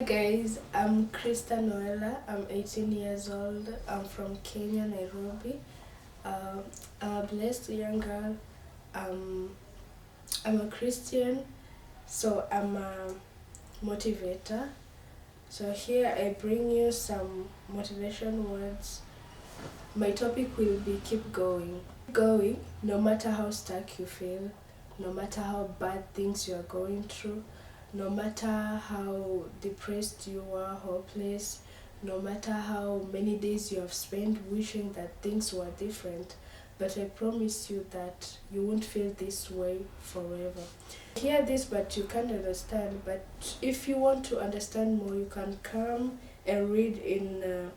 Hi guys, I'm Noel. I'm 18 years old. I'm from Kenya, Nairobi. Uh, I'm a blessed young girl. Um, I'm a Christian, so I'm a motivator. So here I bring you some motivation words. My topic will be keep going. Keep going no matter how stuck you feel, no matter how bad things you are going through, no matter how depressed you are, hopeless, no matter how many days you have spent wishing that things were different. But I promise you that you won't feel this way forever. Hear this, but you can't understand. But if you want to understand more, you can come and read in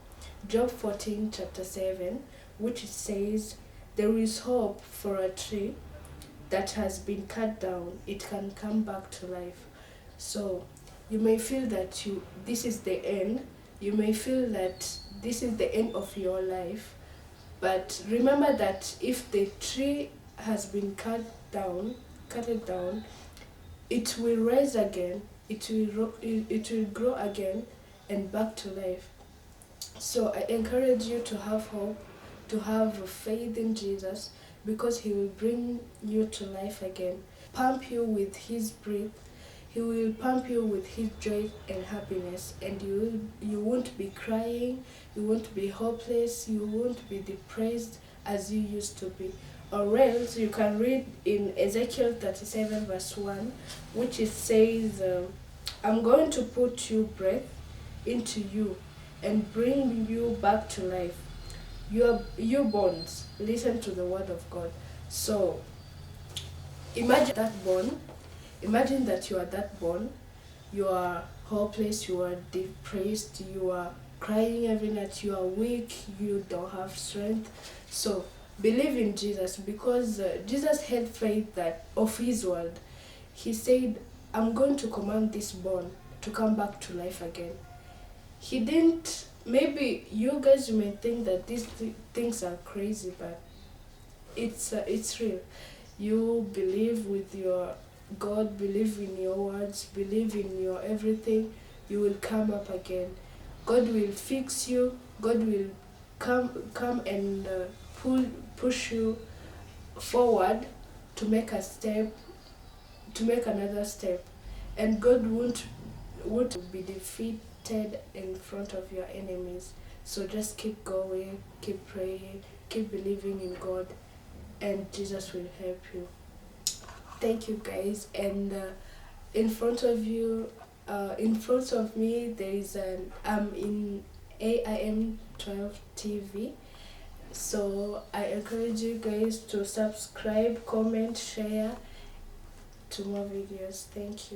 Job 14, chapter 7, which says, "There is hope for a tree that has been cut down, it can come back to life." So you may feel that this is the end. You may feel that this is the end of your life. But remember that if the tree has been cut it down, it will rise again, it will grow again and back to life. So I encourage you to have hope, to have faith in Jesus, because He will bring you to life again. Pump you with His breath. He will pump you with His joy and happiness, and you won't be crying, you won't be hopeless, you won't be depressed as you used to be. Or else you can read in Ezekiel 37 verse 1, which it says, "I'm going to put you breath into you and bring you back to life. Your bones, listen to the word of God." So imagine that bone. Imagine that you are that bone. You are hopeless, you are depressed, you are crying every night, you are weak, you don't have strength. So believe in Jesus, because Jesus had faith that of His word. He said, "I'm going to command this bone to come back to life again." He didn't. Maybe you guys may think that these things are crazy, but it's real. You believe with your God, believe in your words, believe in your everything, you will come up again. God will fix you. God will come and push you forward to make a step, to make another step, and God won't be defeated in front of your enemies. So just keep going, keep praying, keep believing in God, and Jesus will help you. Thank you guys. And in front of you, in front of me, there is I'm in AIM 12 TV. So I encourage you guys to subscribe, comment, share to more videos. Thank you.